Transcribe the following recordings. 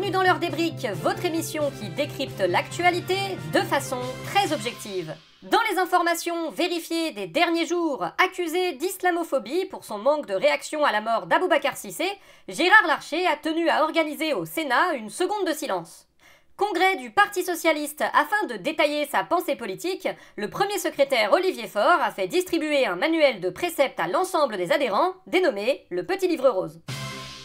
Bienvenue dans l'heure des briques, votre émission qui décrypte l'actualité de façon très objective. Dans les informations vérifiées des derniers jours, accusé d'islamophobie pour son manque de réaction à la mort d'Aboubacar Cissé, Gérard Larcher a tenu à organiser au Sénat une seconde de silence. Congrès du Parti Socialiste, afin de détailler sa pensée politique, le premier secrétaire Olivier Faure a fait distribuer un manuel de préceptes à l'ensemble des adhérents, dénommé le Petit Livre Rose.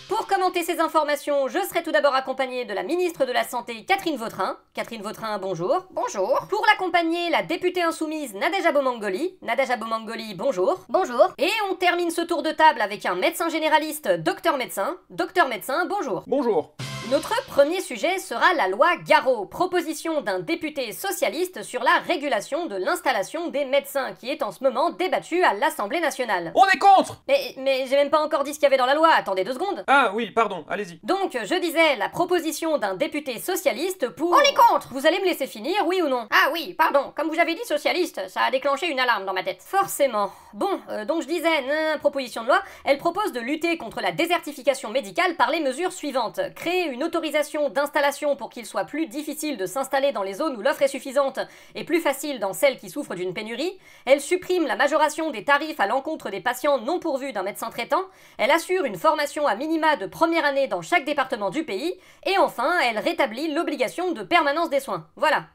Pour commenter ces informations, je serai tout d'abord accompagnée de la ministre de la Santé, Catherine Vautrin. Catherine Vautrin, bonjour. Bonjour. Pour l'accompagner, la députée insoumise Nadège Abomangoli. Nadège Abomangoli, bonjour. Bonjour. Et on termine ce tour de table avec un médecin généraliste, docteur médecin. Docteur médecin, bonjour. Bonjour. Notre premier sujet sera la loi Garot, proposition d'un député socialiste sur la régulation de l'installation des médecins, qui est en ce moment débattue à l'Assemblée nationale. On est contre! Mais j'ai même pas encore dit ce qu'il y avait dans la loi, attendez 2 secondes. Ah oui, pardon, allez-y. Donc, je disais, la proposition d'un député socialiste pour... On est contre! Vous allez me laisser finir, oui ou non? Ah oui, pardon, comme vous avez dit socialiste, ça a déclenché une alarme dans ma tête. Forcément. Bon, donc je disais, proposition de loi, elle propose de lutter contre la désertification médicale par les mesures suivantes. Créer une autorisation d'installation pour qu'il soit plus difficile de s'installer dans les zones où l'offre est suffisante et plus facile dans celles qui souffrent d'une pénurie. Elle supprime la majoration des tarifs à l'encontre des patients non pourvus d'un médecin traitant. Elle assure une formation à minima de première année dans chaque département du pays. Et enfin, elle rétablit l'obligation de permanence des soins. Voilà.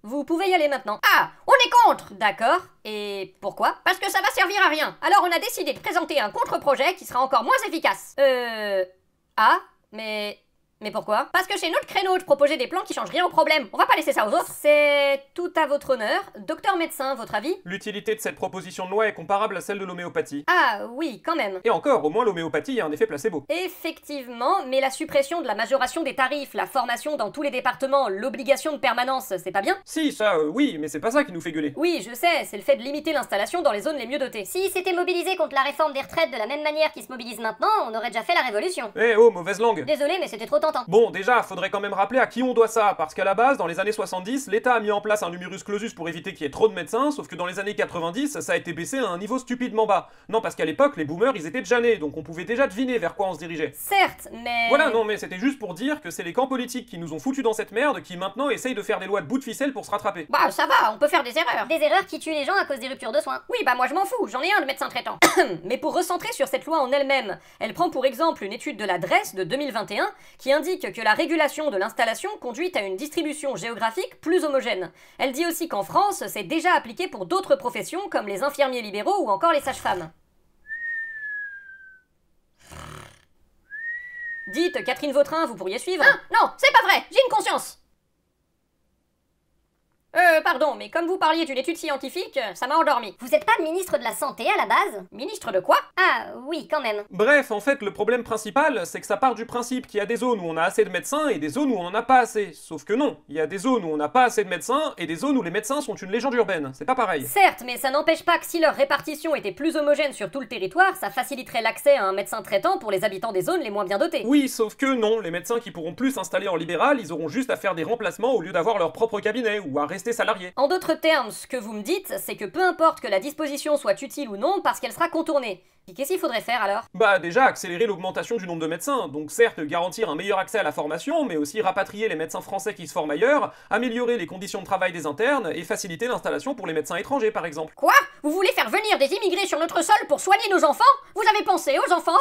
Vous pouvez y aller maintenant. Ah, on est contre! D'accord. Et pourquoi? Parce que ça va servir à rien. Alors on a décidé de présenter un contre-projet qui sera encore moins efficace. Ah, mais pourquoi? Parce que c'est notre créneau de proposer des plans qui changent rien au problème. On va pas laisser ça aux autres. C'est tout à votre honneur. Docteur médecin, votre avis? L'utilité de cette proposition de loi est comparable à celle de l'homéopathie. Ah oui, quand même. Et encore, au moins l'homéopathie a un effet placebo. Effectivement, mais la suppression de la majoration des tarifs, la formation dans tous les départements, l'obligation de permanence, c'est pas bien? Si, ça, oui, mais c'est pas ça qui nous fait gueuler. Oui, je sais, c'est le fait de limiter l'installation dans les zones les mieux dotées. S'ils s'étaient mobilisés contre la réforme des retraites de la même manière qu'ils se mobilisent maintenant, on aurait déjà fait la révolution. Eh oh, mauvaise langue. Désolé, mais c'était trop tentant. Bon, déjà, faudrait quand même rappeler à qui on doit ça, parce qu'à la base, dans les années 70, l'État a mis en place un numerus clausus pour éviter qu'il y ait trop de médecins, sauf que dans les années 90, ça a été baissé à un niveau stupidement bas. Non, parce qu'à l'époque, les boomers, ils étaient déjà nés, donc on pouvait déjà deviner vers quoi on se dirigeait. Certes, mais... Voilà, non, mais c'était juste pour dire que c'est les camps politiques qui nous ont foutus dans cette merde qui maintenant essayent de faire des lois de bout de ficelle pour se rattraper. Bah, ça va, on peut faire des erreurs. Des erreurs qui tuent les gens à cause des ruptures de soins. Oui, bah moi je m'en fous, j'en ai un de médecin traitant. Mais pour recentrer sur cette loi en elle-même, elle prend pour exemple une étude de la DREES de 2021 qui indique que la régulation de l'installation conduit à une distribution géographique plus homogène. Elle dit aussi qu'en France, c'est déjà appliqué pour d'autres professions comme les infirmiers libéraux ou encore les sages-femmes. Dites, Catherine Vautrin, vous pourriez suivre? Ah, non, c'est pas vrai, j'ai une conscience. Pardon, mais comme vous parliez d'une étude scientifique, ça m'a endormi. Vous êtes pas ministre de la Santé à la base? Ministre de quoi? Ah, oui, quand même. Bref, en fait, le problème principal, c'est que ça part du principe qu'il y a des zones où on a assez de médecins et des zones où on en a pas assez. Sauf que non, il y a des zones où on n'a pas assez de médecins et des zones où les médecins sont une légende urbaine. C'est pas pareil. Certes, mais ça n'empêche pas que si leur répartition était plus homogène sur tout le territoire, ça faciliterait l'accès à un médecin traitant pour les habitants des zones les moins bien dotés. Oui, sauf que non, les médecins qui pourront plus s'installer en libéral, ils auront juste à faire des remplacements au lieu d'avoir leur propre cabinet ou à rester salariés. En d'autres termes, ce que vous me dites, c'est que peu importe que la disposition soit utile ou non, parce qu'elle sera contournée. Et qu'est-ce qu'il faudrait faire alors? Bah déjà, accélérer l'augmentation du nombre de médecins, donc certes garantir un meilleur accès à la formation, mais aussi rapatrier les médecins français qui se forment ailleurs, améliorer les conditions de travail des internes, et faciliter l'installation pour les médecins étrangers par exemple. Quoi? Vous voulez faire venir des immigrés sur notre sol pour soigner nos enfants? Vous avez pensé aux enfants?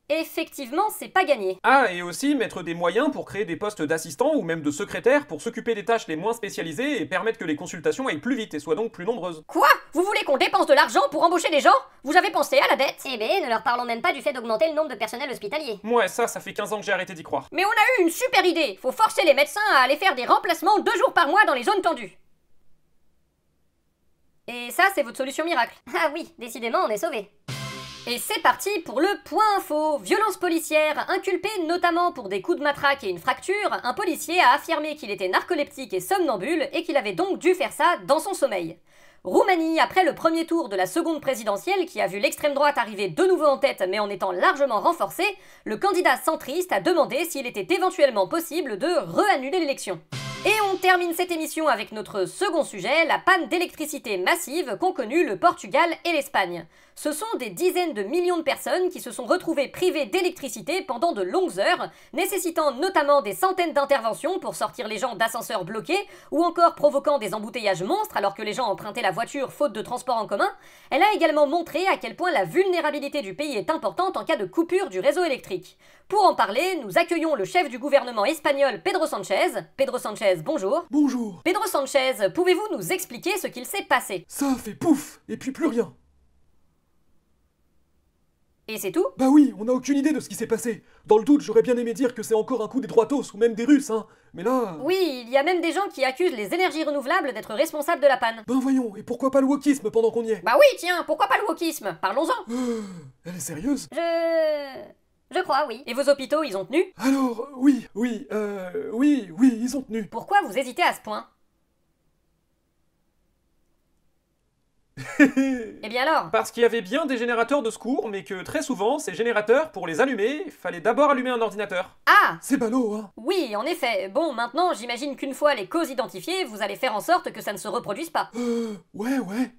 Effectivement, c'est pas gagné. Ah, et aussi mettre des moyens pour créer des postes d'assistants ou même de secrétaires pour s'occuper des tâches les moins spécialisées et permettre que les consultations aillent plus vite et soient donc plus nombreuses. Quoi? Vous voulez qu'on dépense de l'argent pour embaucher des gens? Vous avez pensé à la dette? Eh ben, ne leur parlons même pas du fait d'augmenter le nombre de personnel hospitalier. Ouais, ça fait 15 ans que j'ai arrêté d'y croire. Mais on a eu une super idée! Faut forcer les médecins à aller faire des remplacements 2 jours par mois dans les zones tendues. Et ça, c'est votre solution miracle. Ah oui, décidément, on est sauvés. Et c'est parti pour le point info. Violence policière, inculpé notamment pour des coups de matraque et une fracture, un policier a affirmé qu'il était narcoleptique et somnambule et qu'il avait donc dû faire ça dans son sommeil. Roumanie, après le premier tour de la seconde présidentielle qui a vu l'extrême droite arriver de nouveau en tête mais en étant largement renforcée, le candidat centriste a demandé s'il était éventuellement possible de re-annuler l'élection. Et on termine cette émission avec notre second sujet, la panne d'électricité massive qu'ont connue le Portugal et l'Espagne. Ce sont des dizaines de millions de personnes qui se sont retrouvées privées d'électricité pendant de longues heures, nécessitant notamment des centaines d'interventions pour sortir les gens d'ascenseurs bloqués, ou encore provoquant des embouteillages monstres alors que les gens empruntaient la voiture faute de transport en commun. Elle a également montré à quel point la vulnérabilité du pays est importante en cas de coupure du réseau électrique. Pour en parler, nous accueillons le chef du gouvernement espagnol, Pedro Sánchez. Pedro Sánchez, bonjour. Bonjour. Pedro Sánchez, pouvez-vous nous expliquer ce qu'il s'est passé? Ça a fait pouf, et puis plus rien. Et c'est tout? Bah oui, on n'a aucune idée de ce qui s'est passé. Dans le doute, j'aurais bien aimé dire que c'est encore un coup des droitos ou même des Russes, hein. Mais là... Oui, il y a même des gens qui accusent les énergies renouvelables d'être responsables de la panne. Ben voyons, et pourquoi pas le wokisme pendant qu'on y est? Bah oui, tiens, pourquoi pas le wokisme? Parlons-en. Elle est sérieuse? Je crois, oui. Et vos hôpitaux, ils ont tenu? Alors, oui, ils ont tenu. Pourquoi vous hésitez à ce point? Eh bien alors? Parce qu'il y avait bien des générateurs de secours, mais que très souvent, ces générateurs, pour les allumer, il fallait d'abord allumer un ordinateur. Ah! C'est ballot, hein. Oui, en effet. Bon, maintenant, j'imagine qu'une fois les causes identifiées, vous allez faire en sorte que ça ne se reproduise pas. Ouais.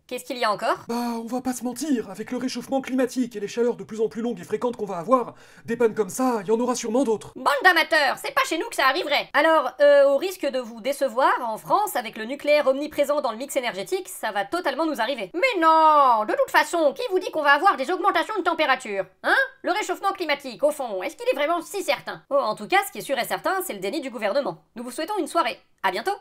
Qu'est-ce qu'il y a encore? Bah, on va pas se mentir, avec le réchauffement climatique et les chaleurs de plus en plus longues et fréquentes qu'on va avoir, des pannes comme ça, il y en aura sûrement d'autres. Bande d'amateurs, c'est pas chez nous que ça arriverait. Alors, au risque de vous décevoir, en France, avec le nucléaire omniprésent dans le mix énergétique, ça va totalement nous arriver. Mais non! De toute façon, qui vous dit qu'on va avoir des augmentations de température? Hein? Le réchauffement climatique, au fond, est-ce qu'il est vraiment si certain? Oh, en tout cas, ce qui est sûr et certain, c'est le déni du gouvernement. Nous vous souhaitons une soirée. À bientôt!